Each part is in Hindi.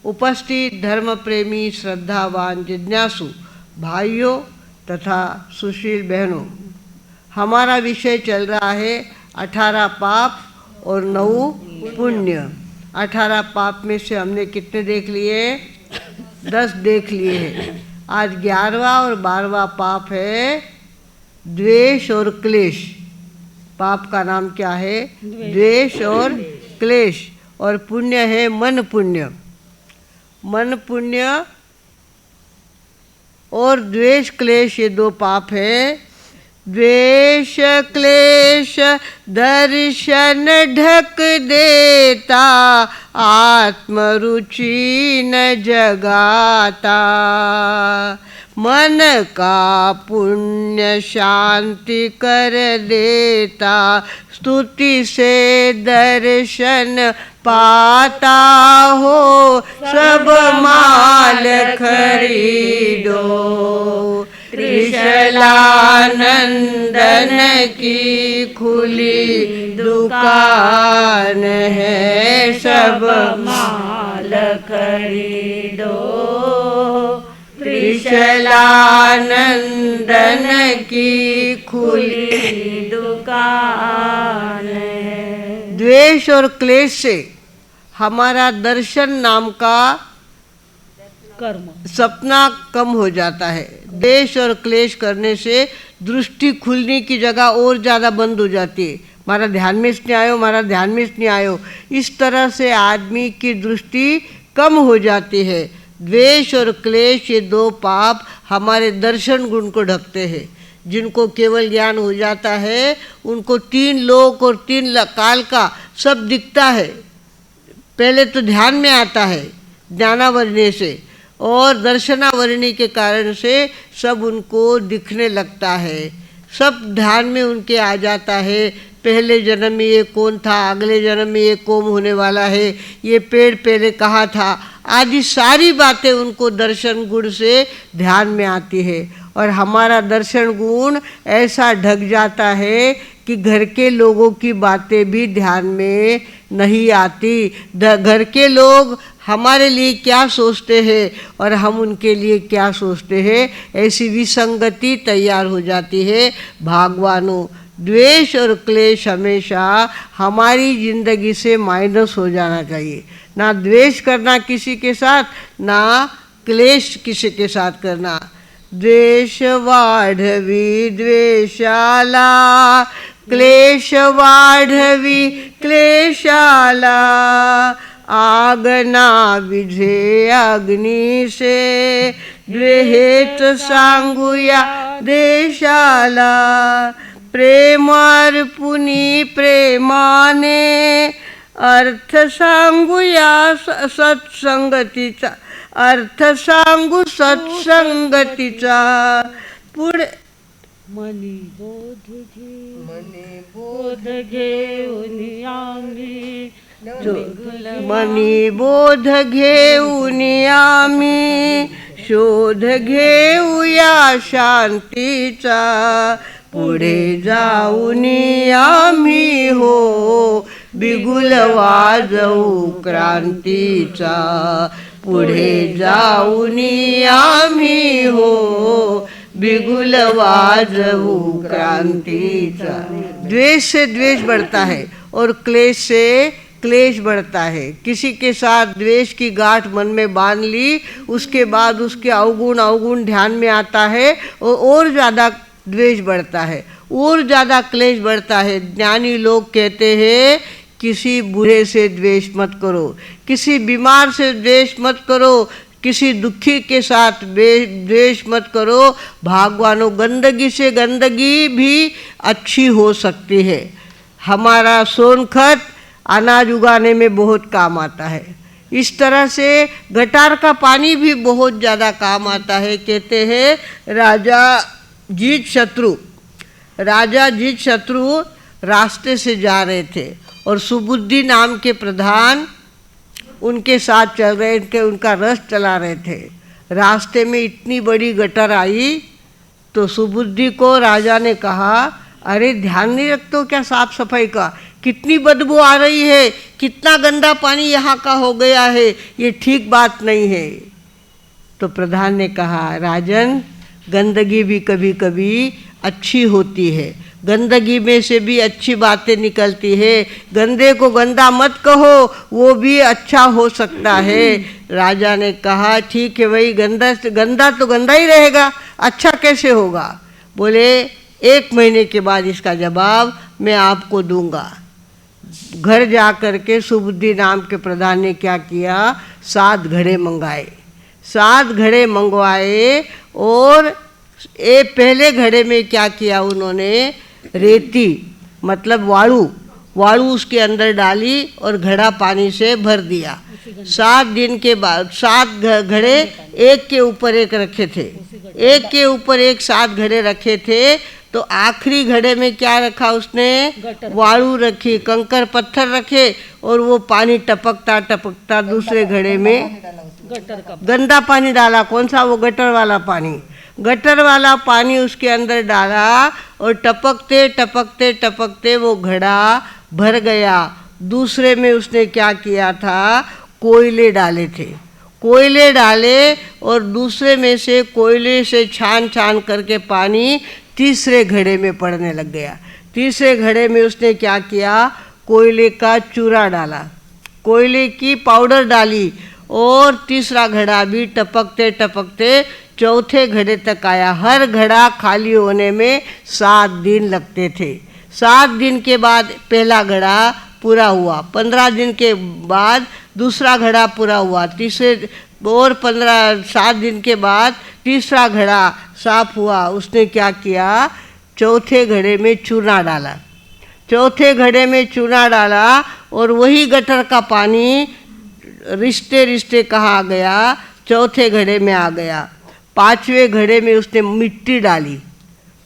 उपस्थित धर्म प्रेमी श्रद्धावान जिज्ञासु भाइयों तथा सुशील बहनों, हमारा विषय चल रहा है 18 पाप और 9 पुण्य। 18 पाप में से हमने कितने देख लिए? 10 देख लिए हैं। आज 11वां और 12वां पाप है द्वेष और क्लेश। पाप का नाम क्या है? द्वेष और क्लेश। और पुण्य है मन पुण्य। मन पुण्य और द्वेष क्लेश, ये 2 पाप है। द्वेष क्लेश दर्शन ढक देता, आत्मरुचि न जगाता। मन का पुण्य शांति कर देता, स्तुति से दर्शन पाता हो। सब माल खरीदो, त्रिशलानंदन की खुली दुकान है। सब माल खरीदो, त्रिशलानंदन की खुली दुकान है। द्वेष और क्लेश से हमारा दर्शन नाम का कर्म सपना कम हो जाता है। द्वेष और क्लेश करने से दृष्टि खुलने की जगह और ज़्यादा बंद हो जाती है। हमारा ध्यान में इसने आयो, हमारा ध्यान में इसने आयो, इस तरह से आदमी की दृष्टि कम हो जाती है। द्वेष और क्लेश, ये 2 पाप हमारे दर्शन गुण को ढकते हैं। जिनको केवल ज्ञान हो जाता है उनको 3 लोक और 3 काल का सब दिखता है। पहले तो ध्यान में आता है ज्ञानावरणी से, और दर्शनावरणी के कारण से सब उनको दिखने लगता है। सब ध्यान में उनके आ जाता है। पहले जन्म में ये कौन था, अगले जन्म में ये कौन होने वाला है, ये पेड़ पहले कहाँ था, आदि सारी बातें उनको दर्शन गुण से ध्यान में आती है। और हमारा दर्शन गुण ऐसा ढक जाता है कि घर के लोगों की बातें भी ध्यान में नहीं आती। घर के लोग हमारे लिए क्या सोचते हैं और हम उनके लिए क्या सोचते हैं, ऐसी विसंगति तैयार हो जाती है। भगवानों, द्वेष और क्लेश हमेशा हमारी जिंदगी से माइनस हो जाना चाहिए। ना द्वेष करना किसी के साथ, ना क्लेश किसी के साथ करना। द्वेष वाढवी द्वेषाला, क्लेश वाढवी क्लेशाला। आग ना विझे अग्नी से, द्वेहेच सांगूया देशाला। प्रेम अर्पुनी प्रेमाने, अर्थ सांगूया सत्संगतीचा। अर्थ सांगू सत्संगतीचा। पुढे मनी बोध घेऊन आम्ही, मनी बोध घेऊन आम्ही, शोध घेऊया शांतीचा। पुढे जाऊन आम्ही हो, बिगुल वाजवू क्रांतीचा। पुढे जाऊन आम्ही हो, बिगुल वाजवू क्रांतीचा। द्वेष से द्वेष बढ़ता है और क्लेश से क्लेश बढ़ता है। किसी के साथ द्वेष की गांठ मन में बांध ली, उसके बाद उसके अवगुण ध्यान में आता है और ज़्यादा द्वेष बढ़ता है, और ज़्यादा क्लेश बढ़ता है। ज्ञानी लोग कहते हैं किसी बूढ़े से द्वेष मत करो, किसी बीमार से द्वेष मत करो, किसी दुखी के साथ द्वेष मत करो। भगवानों, गंदगी से गंदगी भी अच्छी हो सकती है। हमारा सोनखत अनाज उगाने में बहुत काम आता है। इस तरह से गटार का पानी भी बहुत ज़्यादा काम आता है। कहते हैं राजा जीत शत्रु रास्ते से जा रहे थे और सुबुद्धि नाम के प्रधान उनके साथ चल रहे थे, उनका रथ चला रहे थे। रास्ते में इतनी बड़ी गटर आई तो सुबुद्धि को राजा ने कहा, अरे ध्यान नहीं रखते हो क्या साफ सफाई का? कितनी बदबू आ रही है, कितना गंदा पानी यहाँ का हो गया है, ये ठीक बात नहीं है। तो प्रधान ने कहा, राजन गंदगी भी कभी कभी अच्छी होती है, गंदगी में से भी अच्छी बातें निकलती है। गंदे को गंदा मत कहो, वो भी अच्छा हो सकता है। राजा ने कहा, ठीक है भाई, गंदा तो गंदा ही रहेगा, अच्छा कैसे होगा? बोले 1 महीने के बाद इसका जवाब मैं आपको दूंगा। घर जा कर के सुबुद्धि नाम के प्रधान ने क्या किया, 7 घड़े मंगाए। 7 घड़े मंगवाए और पहले घड़े में क्या किया उन्होंने, रेती मतलब वाळू उसके अंदर डाली और घड़ा पानी से भर दिया। 7 दिन के बाद 7 घड़े एक के ऊपर एक रखे थे, एक के ऊपर एक 7 घड़े रखे थे। तो आखिरी घड़े में क्या रखा उसने, वाळू रखी, कंकर पत्थर रखे और वो पानी टपकता टपकता दूसरे घड़े में गंदा पानी डाला। कौन सा? वो गटर वाला पानी। गटर वाला पानी उसके अंदर डाला और टपकते टपकते टपकते वो घड़ा भर गया। दूसरे में उसने क्या किया था, कोयले डाले थे, कोयले डाले और दूसरे में से कोयले से छान छान करके पानी तीसरे घड़े में पड़ने लग गया। तीसरे घड़े में उसने क्या किया, कोयले का चूरा डाला, कोयले की पाउडर डाली और तीसरा घड़ा भी टपकते टपकते चौथे घड़े तक आया। हर घड़ा खाली होने में 7 दिन लगते थे। 7 दिन के बाद पहला घड़ा पूरा हुआ, 15 दिन के बाद दूसरा घड़ा पूरा हुआ, तीसरे और 7 दिन के बाद तीसरा घड़ा साफ हुआ। उसने क्या किया, चौथे घड़े में चूना डाला, चौथे घड़े में चूना डाला और वही गटर का पानी रिश्ते रिश्ते कहाँ आ गया, चौथे घड़े में आ गया। 5वें घड़े में उसने मिट्टी डाली,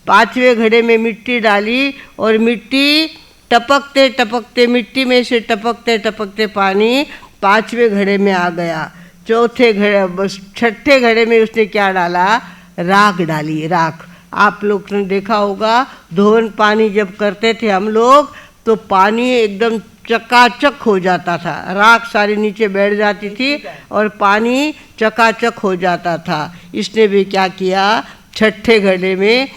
5वें घड़े में मिट्टी डाली और मिट्टी टपकते टपकते, मिट्टी में से टपकते टपकते पानी 5वें घड़े में आ गया। छठे घड़े में उसने क्या डाला, राख डाली, राख। आप लोग ने देखा होगा धोवन पानी जब करते थे हम लोग तो पानी एकदम चकाचक हो जाता था, राख सारी नीचे बैठ जाती थी और पानी चकाचक हो जाता था। इसने भी क्या किया, छठे घड़े में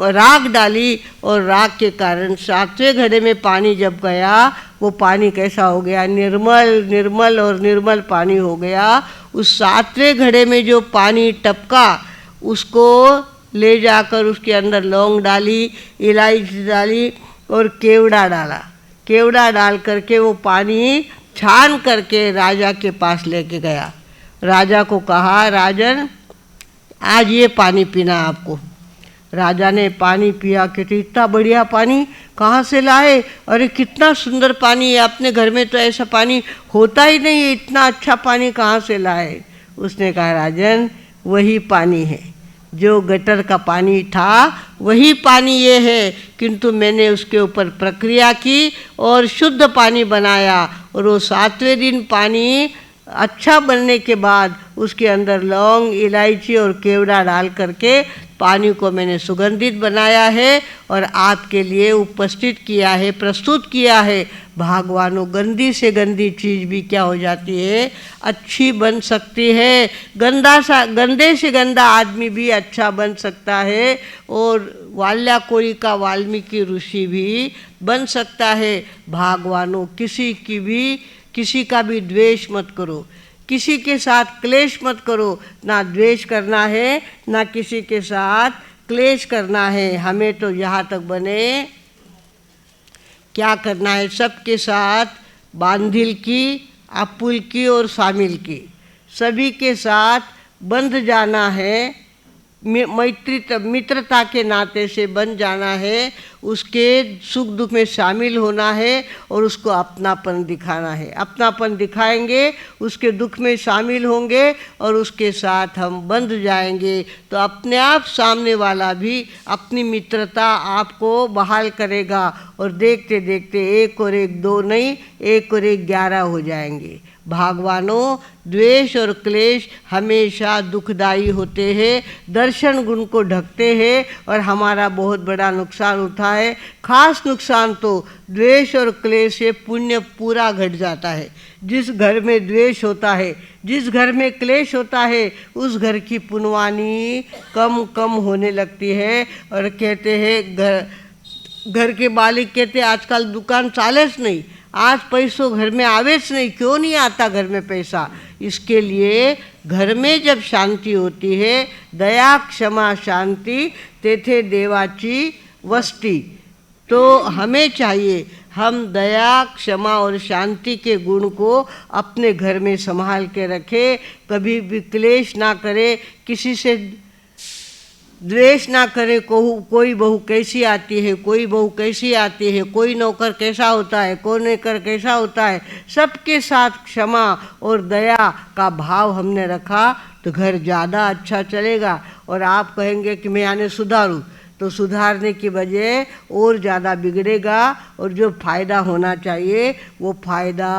राख डाली और राख के कारण 7वें घड़े में पानी जब गया वो पानी कैसा हो गया, निर्मल निर्मल और निर्मल पानी हो गया। उस 7वें घड़े में जो पानी टपका उसको ले जाकर उसके अंदर लौंग डाली, इलायची डाली और केवड़ा डाला। केवड़ा डाल करके वो पानी छान करके राजा के पास लेके गया। राजा को कहा, राजन आज ये पानी पीना आपको। राजा ने पानी पिया कि इतना बढ़िया पानी कहाँ से लाए, अरे कितना सुंदर पानी है, अपने घर में तो ऐसा पानी होता ही नहीं है, इतना अच्छा पानी कहाँ से लाए। उसने कहा, राजन वही पानी है जो गटर का पानी था, वही पानी ये है, किंतु मैंने उसके ऊपर प्रक्रिया की और शुद्ध पानी बनाया। और वो 7वें दिन पानी अच्छा बनने के बाद उसके अंदर लौंग, इलायची और केवड़ा डाल करके पानी को मैंने सुगंधित बनाया है और आपके लिए उपस्थित किया है, प्रस्तुत किया है। भगवानों, गंदी से गंदी चीज़ भी क्या हो जाती है, अच्छी बन सकती है। गंदे से गंदा आदमी भी अच्छा बन सकता है और वाल्याकोरी का वाल्मीकि ऋषि भी बन सकता है। भगवानों, किसी का भी द्वेष मत करो, किसी के साथ क्लेश मत करो। ना द्वेष करना है ना किसी के साथ क्लेश करना है। हमें तो यहाँ तक बने क्या करना है, सबके साथ बांधिल की, आपुल की और शामिल की, सभी के साथ बंध जाना है, मित्रता के नाते से बन जाना है, उसके सुख दुख में शामिल होना है और उसको अपनापन दिखाना है। अपनापन दिखाएंगे, उसके दुख में शामिल होंगे और उसके साथ हम बंध जाएंगे तो अपने आप सामने वाला भी अपनी मित्रता आपको बहाल करेगा और देखते देखते 1 और 1 2 नहीं, 1 और 1 11 हो जाएंगे। भागवानों, द्वेष और क्लेश हमेशा दुखदायी होते हैं, दर्शन गुण को ढकते हैं और हमारा बहुत बड़ा नुकसान होता है। खास नुकसान तो द्वेष और क्लेश से पुण्य पूरा घट जाता है। जिस घर में द्वेष होता है, जिस घर में क्लेश होता है, उस घर की पुण्यवानी कम कम होने लगती है। और कहते हैं घर के मालिक कहते आजकल दुकान चालेच नहीं, आज पैसों घर में आवेच नहीं, क्यों नहीं आता घर में पैसा? इसके लिए घर में जब शांति होती है, दया क्षमा शांति तेथे देवाची वस्ती, तो हमें चाहिए हम दया क्षमा और शांति के गुण को अपने घर में संभाल के रखें, कभी भी क्लेश ना करें, किसी से द्वेष ना करे। कोई बहू कैसी आती है, कोई बहू कैसी आती है, कोई नौकर कैसा होता है, कोई नौकर कैसा होता है, सबके साथ क्षमा और दया का भाव हमने रखा तो घर ज़्यादा अच्छा चलेगा। और आप कहेंगे कि मैं यानी सुधारूँ, तो सुधारने की बजाय और ज़्यादा बिगड़ेगा और जो फ़ायदा होना चाहिए वो फ़ायदा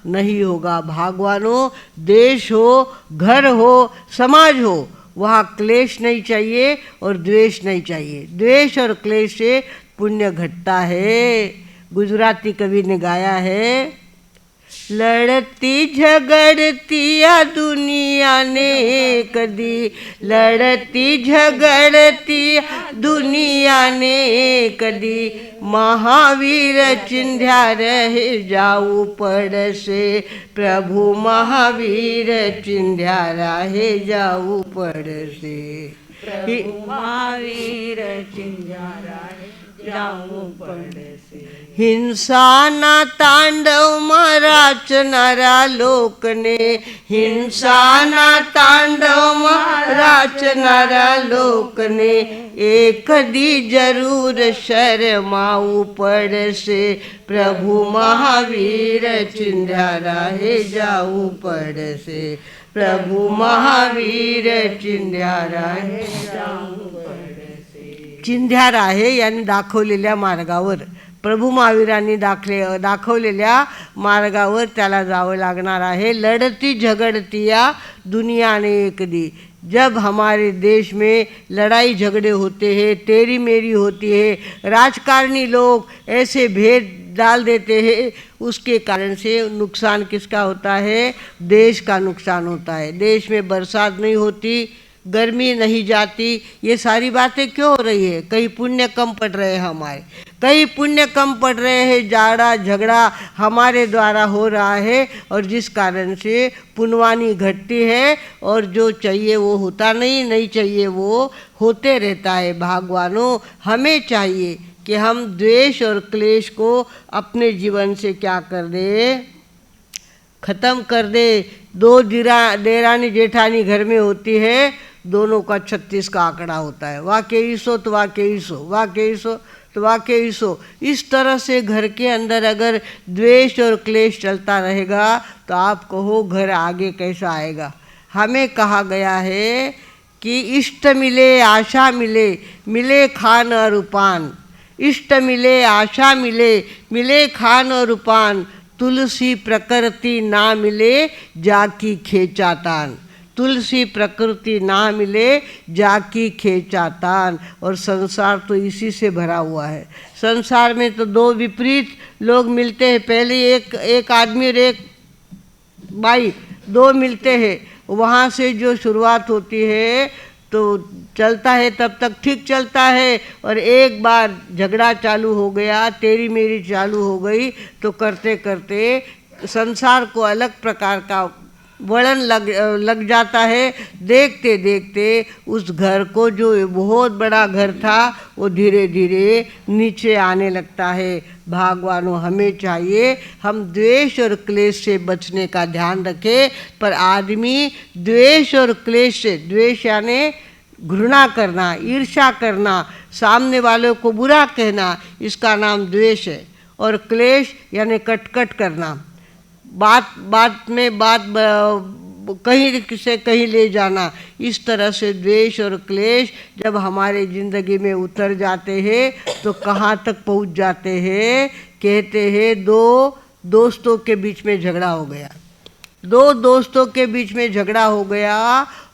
नहीं होगा। भागवानों, देश हो, घर हो, समाज हो, वहाँ क्लेश नहीं चाहिए और द्वेष नहीं चाहिए। द्वेष और क्लेश से पुण्य घटता है। गुजराती कवि ने गाया है, लड़ती झगड़ती आ दुनिया ने कदी, लड़ती झगड़ती दुनिया ने कदी, महावीर चिंध्या रहे जाऊ पड़ से, प्रभु महावीर चिंध्या रहे जाऊ पड़ से, प्रभु महावीर चिंध्या रहे जाऊ पड़ से। हिंसा ना तांडव मारा चनारा लोक ने, हिंसा ना तांडव मारा चनारा लोक ने, एक दी जरूर शर्माऊ पड़ से, प्रभु महावीर चिंध्या राहे जाऊ पड़ से, प्रभु महावीर चिंध्या राहे जाऊ पड़ से। चिंध्या राहे यानी दाखवलेल्या मार्गावर, प्रभु महावीरांनी दाखवलेल्या मार्गावर त्याला जावं लागणार आहे। लढती झगडती या दुनिया ने एक दी, जब हमारे देश में लड़ाई झगड़े होते हैं, तेरी मेरी होती है, राजकारणी लोग ऐसे भेद डाल देते हैं, उसके कारण से नुकसान किसका होता है? देश का नुकसान होता है। देश में बरसात नहीं होती, गर्मी नहीं जाती, ये सारी बातें क्यों हो रही है? कहीं पुण्य कम पड़ रहे हैं हमारे, कहीं पुण्य कम पड़ रहे हैं, जाड़ा झगड़ा हमारे द्वारा हो रहा है और जिस कारण से पुण्यवानी घटती है और जो चाहिए वो होता नहीं, नहीं चाहिए वो होते रहता है। भागवानों, हमें चाहिए कि हम द्वेष और क्लेश को अपने जीवन से क्या कर दे, ख़त्म कर दे। दो देरानी जेठानी घर में होती है, दोनों का 36 का आंकड़ा होता है, वाकई सो तो वाकई सो, वाकई सो तो वाकई सो। इस तरह से घर के अंदर अगर द्वेष और क्लेश चलता रहेगा तो आप कहो घर आगे कैसा आएगा? हमें कहा गया है कि इष्ट मिले आशा मिले, मिले खान और उपान, इष्ट मिले आशा मिले, मिले खान और उपान, तुलसी प्रकृति ना मिले जाकी खेचातान, तुलसी प्रकृति ना मिले जाकी खेचातान। और संसार तो इसी से भरा हुआ है। संसार में तो दो विपरीत लोग मिलते हैं, पहले एक आदमी और एक बाई, दो मिलते हैं, वहाँ से जो शुरुआत होती है तो चलता है, तब तक ठीक चलता है, और एक बार झगड़ा चालू हो गया, तेरी मेरी चालू हो गई, तो करते करते संसार को अलग प्रकार का वळन लग जाता है। देखते देखते उस घर को, जो बहुत बड़ा घर था, वो धीरे धीरे नीचे आने लगता है। भागवानों, हमें चाहिए हम द्वेष और क्लेश से बचने का ध्यान रखें, पर आदमी द्वेष और क्लेश से, द्वेष यानी घृणा करना, ईर्ष्या करना, सामने वालों को बुरा कहना, इसका नाम द्वेष है। और क्लेश यानी कटकट करना, बात बात में बात कहीं से कहीं ले जाना। इस तरह से द्वेष और क्लेश जब हमारे ज़िंदगी में उतर जाते हैं तो कहाँ तक पहुँच जाते हैं? कहते हैं दो दोस्तों के बीच में झगड़ा हो गया, दो दोस्तों के बीच में झगड़ा हो गया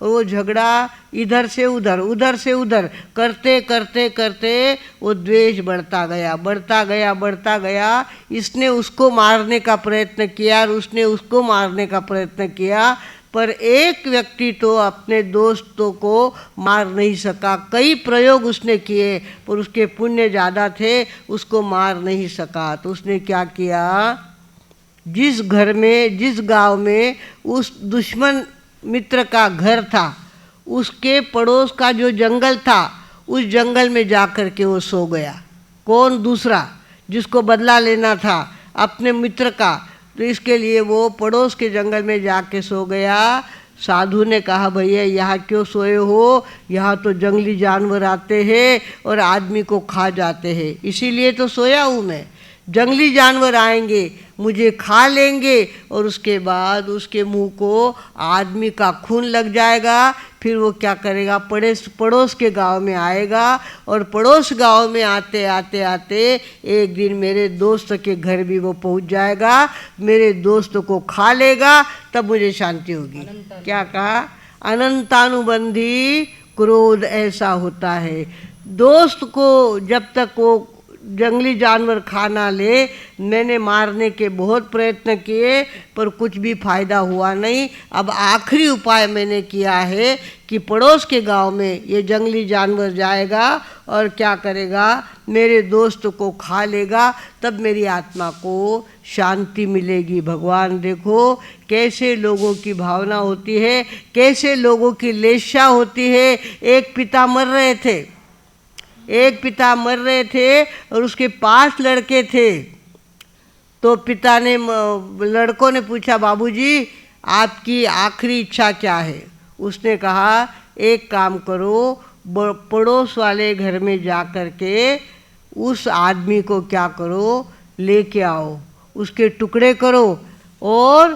और वो झगड़ा इधर से उधर, उधर से उधर करते करते करते वो द्वेष बढ़ता गया, बढ़ता गया, बढ़ता गया। इसने उसको मारने का प्रयत्न किया और उसने उसको मारने का प्रयत्न किया, पर एक व्यक्ति तो अपने दोस्तों को मार नहीं सका। कई प्रयोग उसने किए पर उसके पुण्य ज़्यादा थे, उसको मार नहीं सका। तो उसने क्या किया, जिस घर में, जिस गांव में उस दुश्मन मित्र का घर था, उसके पड़ोस का जो जंगल था, उस जंगल में जाकर के वो सो गया। कौन? दूसरा, जिसको बदला लेना था अपने मित्र का। तो इसके लिए वो पड़ोस के जंगल में जाके सो गया। साधु ने कहा, भैया यहाँ क्यों सोए हो? यहाँ तो जंगली जानवर आते हैं और आदमी को खा जाते हैं, इसीलिए तो सोया हूँ मैं। जंगली जानवर आएंगे, मुझे खा लेंगे और उसके बाद उसके मुंह को आदमी का खून लग जाएगा। फिर वो क्या करेगा, पड़ोस के गांव में आएगा और पड़ोस गांव में आते आते आते एक दिन मेरे दोस्त के घर भी वो पहुंच जाएगा, मेरे दोस्त को खा लेगा, तब मुझे शांति होगी। क्या कहा? अनंतानुबंधी क्रोध ऐसा होता है। दोस्त को जब तक वो जंगली जानवर खा ना ले, मैंने मारने के बहुत प्रयत्न किए पर कुछ भी फायदा हुआ नहीं। अब आखिरी उपाय मैंने किया है कि पड़ोस के गांव में ये जंगली जानवर जाएगा और क्या करेगा, मेरे दोस्त को खा लेगा, तब मेरी आत्मा को शांति मिलेगी। भगवान देखो कैसे लोगों की भावना होती है, कैसे लोगों की लेशा होती है। एक पिता मर रहे थे, एक पिता मर रहे थे और उसके 5 लड़के थे। तो पिता ने, लड़कों ने पूछा, बाबूजी आपकी आखिरी इच्छा क्या है? उसने कहा, एक काम करो, पड़ोस वाले घर में जा कर के उस आदमी को क्या करो, लेके आओ, उसके टुकड़े करो और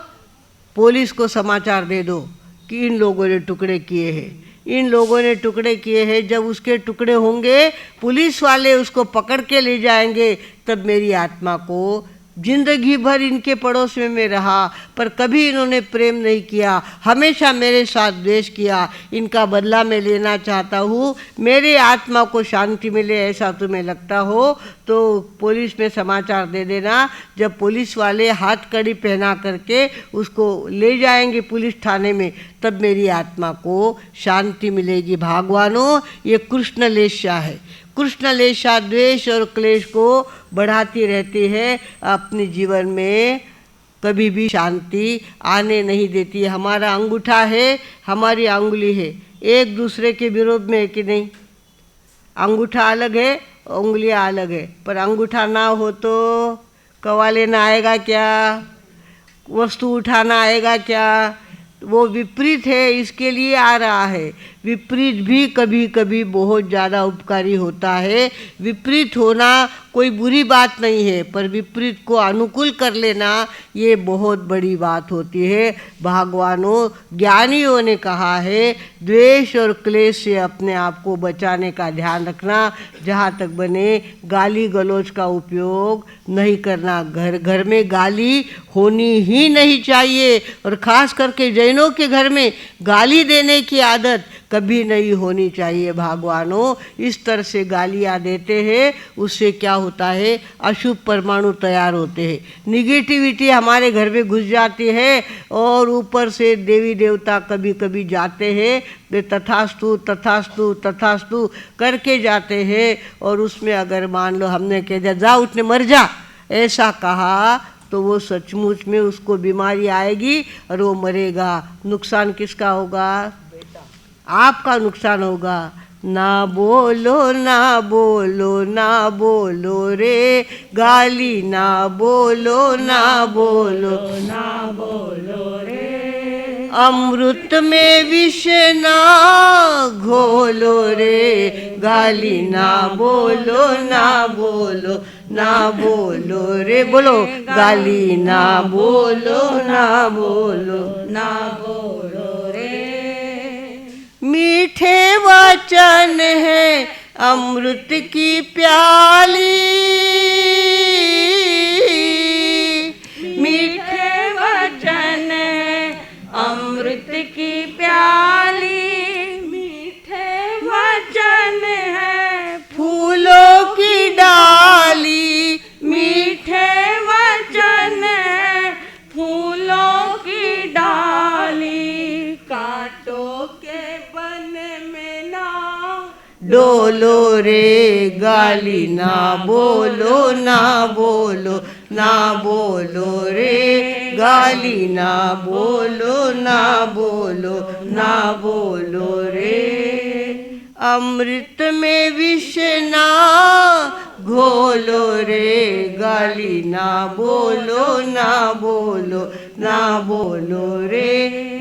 पुलिस को समाचार दे दो कि इन लोगों ने टुकड़े किए हैं, इन लोगों ने टुकड़े किए हैं। जब उसके टुकड़े होंगे, पुलिस वाले उसको पकड़ के ले जाएंगे, तब मेरी आत्मा को, जिंदगी भर इनके पड़ोस में मैं रहा पर कभी इन्होंने प्रेम नहीं किया, हमेशा मेरे साथ द्वेष किया, इनका बदला मैं लेना चाहता हूँ, मेरे आत्मा को शांति मिले, ऐसा तुम्हें लगता हो तो पुलिस में समाचार दे देना। जब पुलिस वाले हाथ कड़ी पहना करके उसको ले जाएंगे पुलिस थाने में, तब मेरी आत्मा को शांति मिलेगी। भगवानों, ये कृष्ण लेशा है। कृष्ण लेशा द्वेष और क्लेश को बढ़ाती रहती है, अपने जीवन में कभी भी शांति आने नहीं देती। हमारा अंगूठा है, हमारी अंगुली है, एक दूसरे के विरोध में है कि नहीं? अंगूठा अलग है, उंगलियां अलग है, पर अंगूठा ना हो तो कवा लेना आएगा क्या? वस्तु उठाना आएगा क्या? वो विपरीत है, इसके लिए आ रहा है। विपरीत भी कभी कभी बहुत ज़्यादा उपकारी होता है। विपरीत होना कोई बुरी बात नहीं है, पर विपरीत को अनुकूल कर लेना ये बहुत बड़ी बात होती है। भगवानों, ज्ञानियों ने कहा है, द्वेष और क्लेश से अपने आप को बचाने का ध्यान रखना। जहाँ तक बने गाली गलौज का उपयोग नहीं करना। घर घर में गाली होनी ही नहीं चाहिए, और ख़ास करके जैनों के घर में गाली देने की आदत कभी नहीं होनी चाहिए। भगवानों, इस तरह से गालियाँ देते हैं, उससे क्या होता है, अशुभ परमाणु तैयार होते हैं, निगेटिविटी हमारे घर में घुस जाती है, और ऊपर से देवी देवता कभी कभी जाते हैं, वे तथास्तु तथास्तु तथास्तु करके जाते हैं। और उसमें अगर मान लो हमने कह दिया जा उठने मर जा, ऐसा कहा, तो वो सचमुच में उसको बीमारी आएगी और वो मरेगा। नुकसान किसका होगा? आपका नुकसान होगा। ना बोलो ना बोलो ना बोलो रे, गाली ना बोलो ना बोलो ना बोलो रे, अमृत में विष ना घोलो रे, गाली ना बोलो ना बोलो ना बोलो रे, बोलो गाली ना बोलो ना बोलो ना बोलो रे। मीठे वचन है अमृत की प्याली, मीठे वचन है के बन में ना डोलो रे गाली ना बोलो ना बोलो ना बोलो रे गाली ना बोलो ना बोलो ना बोलो रे अमृत में विष ना घोलो रे गाली ना बोलो ना बोलो ना बोलो रे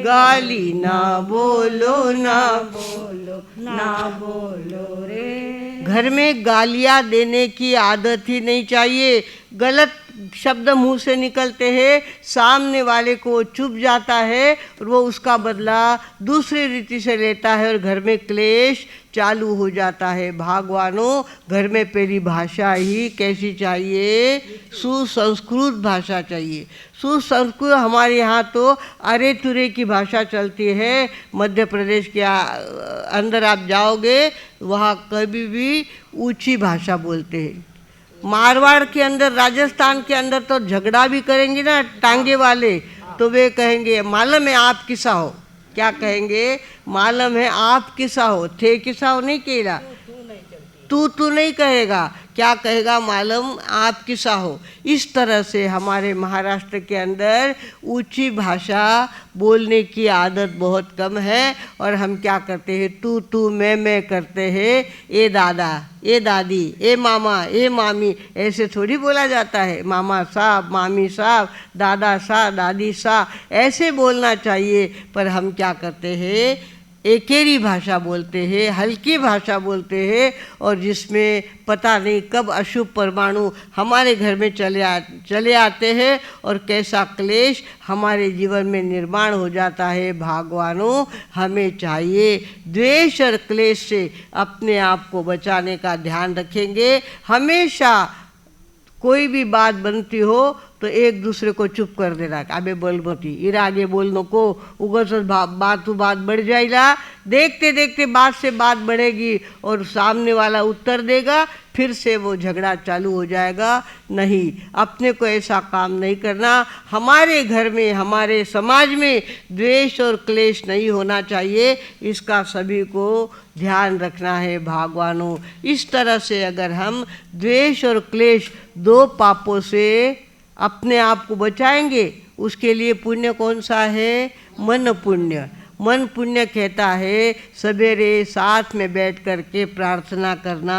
गाली ना बोलो ना बोलो ना बोलो रे। घर में गालियाँ देने की आदत ही नहीं चाहिए। गलत शब्द मुंह से निकलते हैं, सामने वाले को चुभ जाता है और वो उसका बदला दूसरी रीति से लेता है और घर में क्लेश चालू हो जाता है। भगवानों, घर में पहली भाषा ही कैसी चाहिए? सुसंस्कृत भाषा चाहिए। सुसंस्कृत हमारे यहाँ तो अरे तुरे की भाषा चलती है। मध्य प्रदेश के अंदर आप जाओगे, वहाँ कभी भी ऊंची भाषा बोलते हैं। मारवाड़ के अंदर, राजस्थान के अंदर तो झगड़ा भी करेंगे ना टांगे वाले, तो वे कहेंगे मालूम है आप किसा हो। क्या कहेंगे? मालूम है आप किसा हो। थे किसा हो नहीं कहेगा, तू नहीं कहेगा। क्या कहेगा? मालूम आप किसा हो। इस तरह से हमारे महाराष्ट्र के अंदर ऊंची भाषा बोलने की आदत बहुत कम है और हम क्या करते हैं? तू मैं करते हैं। ए दादा, ए दादी, ए मामा, ए मामी, ऐसे थोड़ी बोला जाता है। मामा साहब, मामी साहब, दादा साहब, दादी साहब, ऐसे बोलना चाहिए। पर हम क्या करते हैं? एकेरी भाषा बोलते हैं, हल्की भाषा बोलते हैं और जिसमें पता नहीं कब अशुभ परमाणु हमारे घर में चले आते हैं और कैसा क्लेश हमारे जीवन में निर्माण हो जाता है। भगवानों, हमें चाहिए द्वेष और क्लेश से अपने आप को बचाने का ध्यान रखेंगे। हमेशा कोई भी बात बनती हो तो एक दूसरे को चुप कर देना। अबे बोल मोती इर आगे बोलने को उगस बात बढ़ जाएगा। देखते देखते बात से बात बढ़ेगी और सामने वाला उत्तर देगा, फिर से वो झगड़ा चालू हो जाएगा। नहीं, अपने को ऐसा काम नहीं करना। हमारे घर में, हमारे समाज में द्वेष और क्लेश नहीं होना चाहिए। इसका सभी को ध्यान रखना है। भगवानों, इस तरह से अगर हम द्वेष और क्लेश दो पापों से अपने आप को बचाएंगे, उसके लिए पुण्य कौन सा है? मन पुण्य। मन पुण्य कहता है सवेरे साथ में बैठ कर के प्रार्थना करना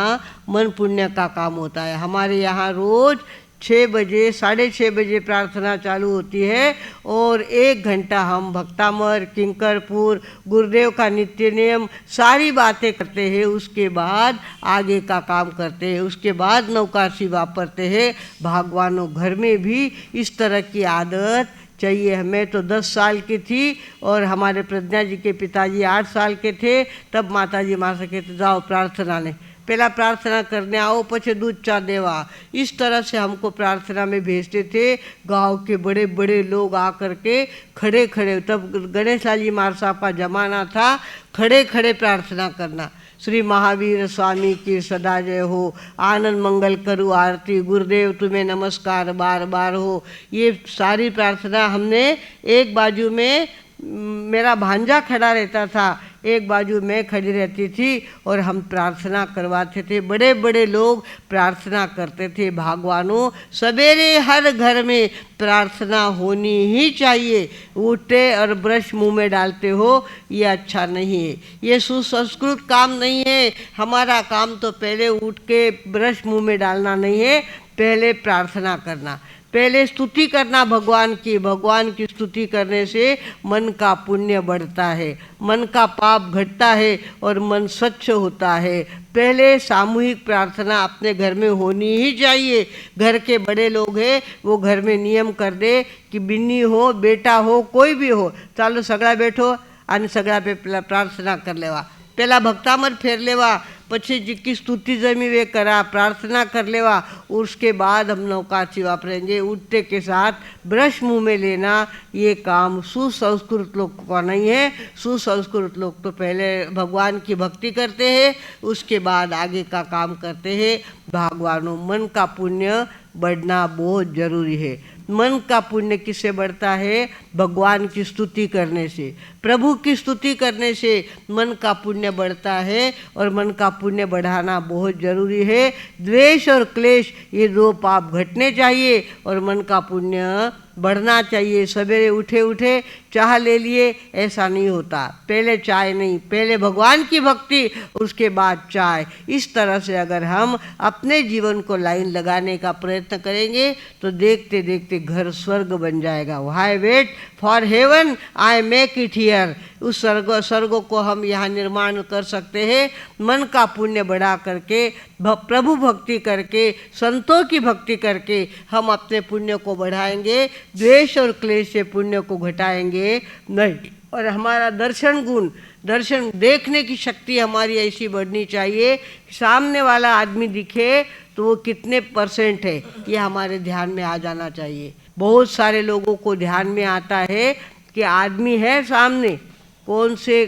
मन पुण्य का काम होता है। हमारे यहाँ रोज़ 6 बजे, 6:30 बजे प्रार्थना चालू होती है और 1 घंटा हम भक्तामर, किंकरपुर, गुरुदेव का नित्य नियम सारी बातें करते हैं। उसके बाद आगे का काम करते हैं। उसके बाद नौकाशी वापरते हैं। भगवानों, घर में भी इस तरह की आदत चाहिए। हमें तो 10 साल की थी और हमारे प्रज्ञा जी के पिताजी 8 साल के थे। तब माता जी माँ से कहते जाओ प्रार्थना ने, पहला प्रार्थना करने आओ, पछे दूध चा देवा। इस तरह से हमको प्रार्थना में भेजते थे। गांव के बड़े बड़े लोग आकर के खड़े खड़े, तब गणेश लाल जी महाराज साहब का जमाना था, खड़े खड़े प्रार्थना करना। श्री महावीर स्वामी की सदा जय हो, आनंद मंगल करू आरती, गुरुदेव तुम्हें नमस्कार बार बार हो। ये सारी प्रार्थना हमने, एक बाजू में मेरा भांजा खड़ा रहता था, एक बाजू मैं खड़ी रहती थी और हम प्रार्थना करवाते थे। बड़े बड़े लोग प्रार्थना करते थे। भगवानों, सवेरे हर घर में प्रार्थना होनी ही चाहिए। उठते और ब्रश मुंह में डालते हो, ये अच्छा नहीं है, ये सुसंस्कृत काम नहीं है। हमारा काम तो पहले उठ के ब्रश मुंह में डालना नहीं है, पहले प्रार्थना करना, पहले स्तुति करना भगवान की। भगवान की स्तुति करने से मन का पुण्य बढ़ता है, मन का पाप घटता है और मन स्वच्छ होता है। पहले सामूहिक प्रार्थना अपने घर में होनी ही चाहिए। घर के बड़े लोग हैं, वो घर में नियम कर दे कि बिन्नी हो, बेटा हो, कोई भी हो, चालो सगड़ा बैठो आणि सगड़ा पे प्रार्थना कर लेवा। पहला भक्तामर फेर लेवा, પછી जिसकी स्तुति जमी वे करा, प्रार्थना कर लेवा। उसके बाद हम नौकाची वापरेंगे। उठते के साथ ब्रश मुंह में लेना, ये काम सुसंस्कृत लोग का नहीं है। सुसंस्कृत लोग तो पहले भगवान की भक्ति करते हैं, उसके बाद आगे का काम करते हैं। भगवानों, मन का पुण्य बढ़ना बहुत जरूरी है। मन का पुण्य किससे बढ़ता है? भगवान की स्तुति करने से, प्रभु की स्तुति करने से मन का पुण्य बढ़ता है। और मन का पुण्य बढ़ाना बहुत जरूरी है। द्वेष और क्लेश ये दो पाप घटने चाहिए और मन का पुण्य बढ़ना चाहिए। सवेरे उठे उठे चाह ले लिए, ऐसा नहीं होता। पहले चाय नहीं, पहले भगवान की भक्ति, उसके बाद चाय। इस तरह से अगर हम अपने जीवन को लाइन लगाने का प्रयत्न करेंगे तो देखते देखते घर स्वर्ग बन जाएगा। Why wait for heaven, I make it here. उस स्वर्ग को हम यहाँ निर्माण कर सकते हैं मन का पुण्य बढ़ा करके, प्रभु भक्ति करके, संतों की भक्ति करके हम अपने पुण्य को बढ़ाएंगे। द्वेष और क्लेश से पुण्य को घटाएंगे नहीं। और हमारा दर्शन गुण, दर्शन देखने की शक्ति हमारी ऐसी बढ़नी चाहिए, सामने वाला आदमी दिखे तो वो कितने % है ये हमारे ध्यान में आ जाना चाहिए। बहुत सारे लोगों को ध्यान में आता है कि आदमी है सामने, कौन से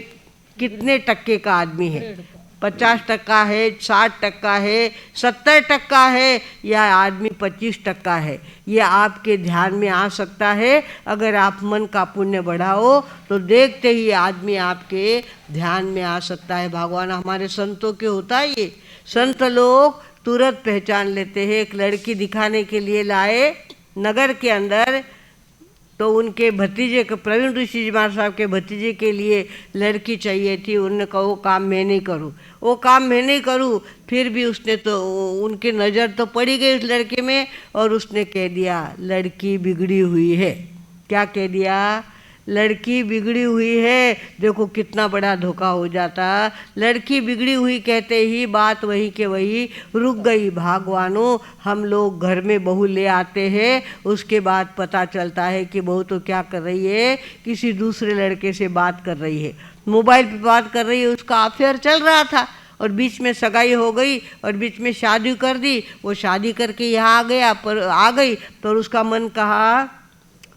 कितने टक्के का आदमी है, 50% है, 60% है, 70% है, या आदमी 25% है। ये आपके ध्यान में आ सकता है अगर आप मन का पुण्य बढ़ाओ तो देखते ही आदमी आपके ध्यान में आ सकता है। भगवान हमारे संतों के होता है ये। संत लोग तुरंत पहचान लेते हैं। एक लड़की दिखाने के लिए लाए नगर के अंदर, तो उनके भतीजे के, प्रवीण ऋषि जी महाराज साहब के भतीजे के लिए लड़की चाहिए थी। उन्होंने कहा वो काम मैं नहीं करूँ, वो काम मैं नहीं करूँ। फिर भी उसने तो, उनकी नज़र तो पड़ी गई उस लड़के में और उसने कह दिया लड़की बिगड़ी हुई है। क्या कह दिया? लड़की बिगड़ी हुई है। देखो कितना बड़ा धोखा हो जाता। लड़की बिगड़ी हुई कहते ही बात वहीं के वहीं रुक गई। भगवानों, हम लोग घर में बहू ले आते हैं, उसके बाद पता चलता है कि बहू तो क्या कर रही है, किसी दूसरे लड़के से बात कर रही है, मोबाइल पे बात कर रही है। उसका अफेयर चल रहा था और बीच में सगाई हो गई और बीच में शादी कर दी। वो शादी करके यहाँ आ गई तो उसका मन कहा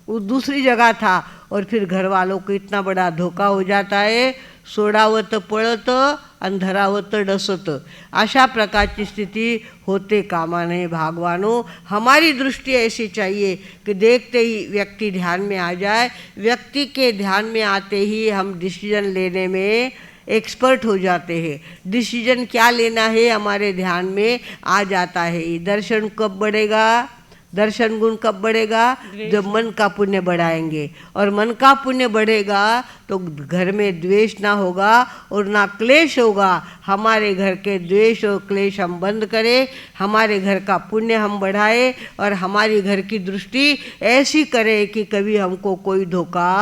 वो दूसरी जगह था। और फिर घर वालों को इतना बड़ा धोखा हो जाता है, सोडावत पळत अंधरावत डसत। अशा प्रकारची स्थिति होते कामा नये। भगवानों, हमारी दृष्टि ऐसी चाहिए कि देखते ही व्यक्ति ध्यान में आ जाए। व्यक्ति के ध्यान में आते ही हम डिसीजन लेने में एक्सपर्ट हो जाते हैं। डिसीजन क्या लेना है हमारे ध्यान में आ जाता है। दर्शन कब बढ़ेगा? दर्शन गुण कब बढ़ेगा? जब मन का पुण्य बढ़ाएंगे। और मन का पुण्य बढ़ेगा तो घर में द्वेष ना होगा और ना क्लेश होगा। हमारे घर के द्वेष और क्लेश हम बंद करें, हमारे घर का पुण्य हम बढ़ाएं और हमारी घर की दृष्टि ऐसी करें कि कभी हमको कोई धोखा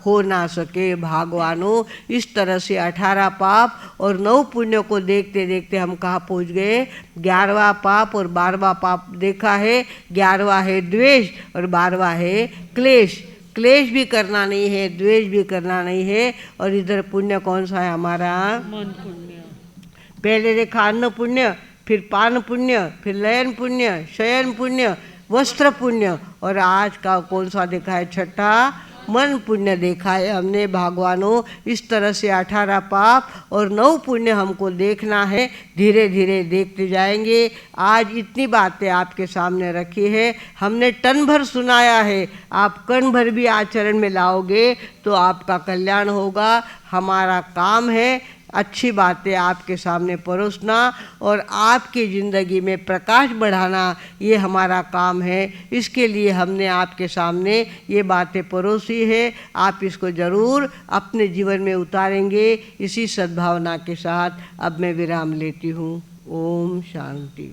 हो ना सके। भगवानों, इस तरह से 18 पाप और 9 पुण्य को देखते देखते हम कहाँ पहुँच गए? 11वां पाप और 12वां पाप देखा है। 11वां है द्वेष और 12वां है क्लेश। क्लेश भी करना नहीं है, द्वेष भी करना नहीं है। और इधर पुण्य कौन सा है हमारा? मन पुण्य। पहले देखा अन्न पुण्य, फिर पान पुण्य, फिर लयन पुण्य, शयन पुण्य, वस्त्र पुण्य, और आज का कौन सा देखा है? छठा मन पुण्य देखा है हमने। भगवानों, इस तरह से 18 पाप और 9 पुण्य हमको देखना है। धीरे धीरे देखते जाएंगे। आज इतनी बातें आपके सामने रखी है, हमने टन भर सुनाया है। आप कण भर भी आचरण में लाओगे तो आपका कल्याण होगा। हमारा काम है अच्छी बातें आपके सामने परोसना और आपकी ज़िंदगी में प्रकाश बढ़ाना, ये हमारा काम है। इसके लिए हमने आपके सामने ये बातें परोसी है। आप इसको ज़रूर अपने जीवन में उतारेंगे। इसी सद्भावना के साथ अब मैं विराम लेती हूँ। ओम शांति।